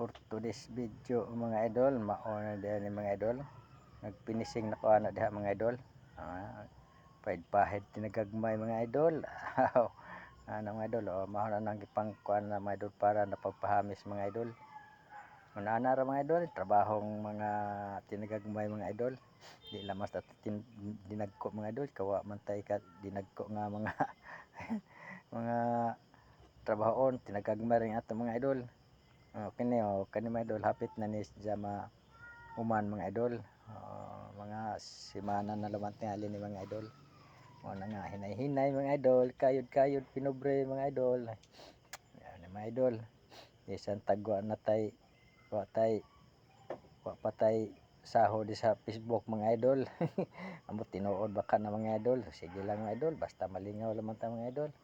for today's video mga idol, mauna din mga idol. Nagpinising na ko ana diha mga idol. Pahid tinagagmay mga idol. Ano mga idol, mao na nang gipangkuan na mga idol para napagpahamis mga idol. Una na ra mga idol, trabahong mga tinagagmay mga idol. Di lamas ta dinagko mga idol, kawa man tay ka dinagko nga mga mga trabahoon tinagagmay ring ato mga idol. Kani mga idol, hapit na ni siya uman mga idol. Mga semana na laman tingali ni mga idol. Muna nga hinay-hinay mga idol, kayod-kayod pinobre mga idol. Yan mga idol. Isang tagwa na tay wa patay sahod sa Facebook mga idol. Amo tinuod baka na mga idol. Sige lang mga idol, basta malingaw laman ta mga idol.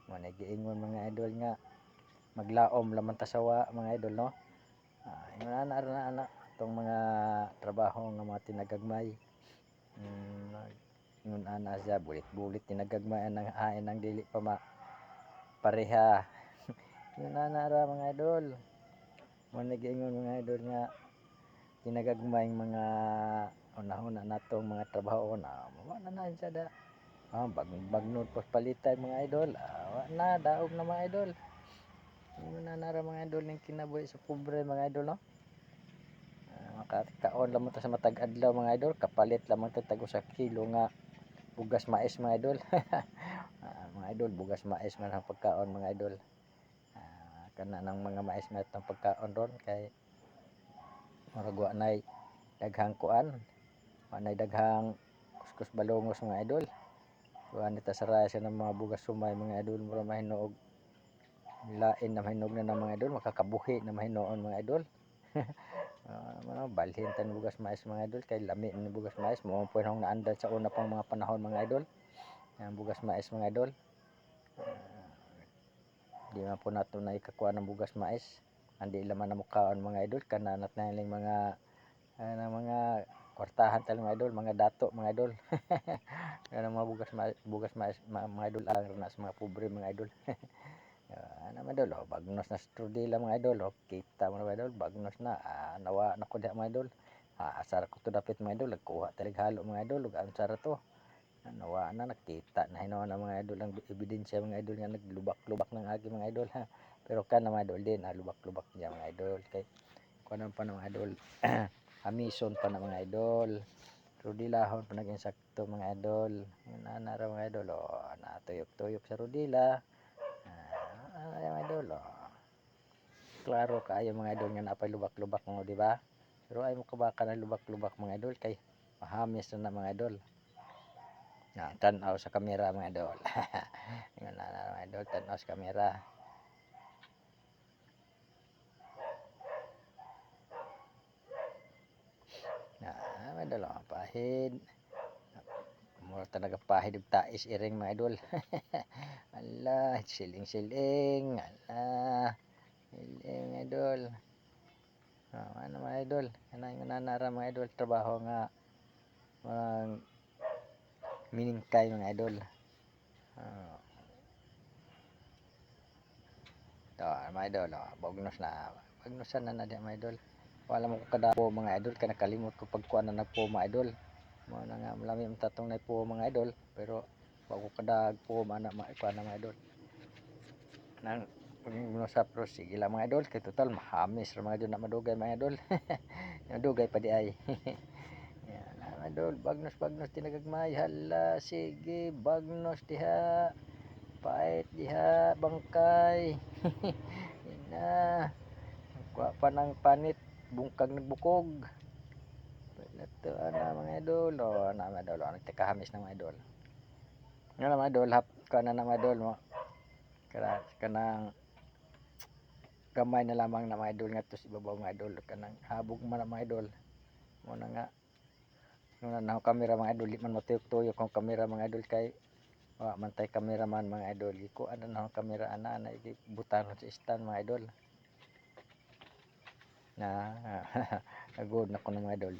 Muna giingon mga idol nga maglaom laman ta sawa mga idol no. Ingon ana tong mga trabaho nga mga tinagagmay. Ingon ana siya bulit-bulit tinagagmay ang hain ang dili pa pareha. Ingon ana ra mga idol. Muna giingon mga idol nga tinagagmay mga una-una natong mga trabaho na wala na siya da. Bagnod pa palitay mga idol. Wa na daog na mga idol. Ingon ana ra mga idol ning kinabuhi sa pobre mga idol no. Makakaon lamang ta sa matag adlaw mga idol, kapalit lamang ta tag usa kilo nga bugas mais mga idol. Mga idol, bugas mais man ang pagkaon mga idol. Kana nang mga mais na itong pagkaon ron kay murag wa nay daghang kuan, wa nay daghang kuskus balongos mga idol. Kuan nita sa ng mga bugas sumay mga idol, mura mahinog lain na mahinog na mga idol, makakabuhi na mahinuon mga idol. Balhin tan bugas mais mga idol kay lami ni bugas mais mo po nang naandal sa una pang mga panahon mga idol. Ang bugas mais mga idol. Di man po nato na ikakuha ng bugas mais. Andi laman na mukaon mga idol kana nat na mga kwartahan tal mga idol, mga dato mga idol. Yan mga bugas mais mga idol ang na sa mga pobre mga idol. Ano mga idol, bagnos na strudela mga idol, kita mo na mga idol, bagnos na, nawa na ko diha mga idol. Asar ko to dapit mga idol, nagkuha talig halo mga idol, ug ansar to. Nawa na nakita na hinaw na mga idol ang ebidensya mga idol nga naglubak-lubak ng agi mga idol ha. Pero kan mga idol din, lubak-lubak niya mga idol kay kuno pa ng mga idol. Amison pa na mga idol. Rudilahon pa naging sakto mga idol. Nana ra mga idol, natuyok-tuyok sa rudila. Mga idol, klaro kaayo mga idol nga napay lubak-lubak mo, di ba? Pero ay mo kabaka na lubak-lubak mga idol kay mahamis na mga idol. Tanaw sa kamera mga idol. Ingon na mga idol, tanaw sa kamera. Mga idol, pahid. Mura talaga pahid ug tais iring mga idol. Ala, siling-siling. Ala. Siling idol. Ano mga idol? Kanang nanara mga idol trabaho nga miningkay mga idol. Mga idol, bagnos na. Bagnosan na diha mga idol. Wala mo ko kadapo mga idol kay nakalimot ko pagkuan na nagpo mga idol. Mo na nga malami ang tatong na po mga idol pero wa ko kadag po ana kuan na mga idol. Nang sa pro sige lang mga idol kay total mahamis ra mga idol na madugay mga idol. Madugay pa di ay. Yan mga idol, bagnos tinagagmay. Hala, sige bagnos diha. Pait diha bangkay. Ina. Kuha pa ng panit bungkag nagbukog. Ito ana mga idol, ana mga idol, nagtikahamis na mga idol. Nga mga idol, kana na mga idol mo. Kanang gamay na lamang na mga idol nga to si babaw mga idol, kanang habog man mga idol. Mo na nga nung na kamera mga idol, di man matuyok-tuyok ang kamera mga idol kay wa man tay kameraman mga idol. Iko ana na kamera ana ibutan sa stand mga idol. Na agod na ko ng mga idol.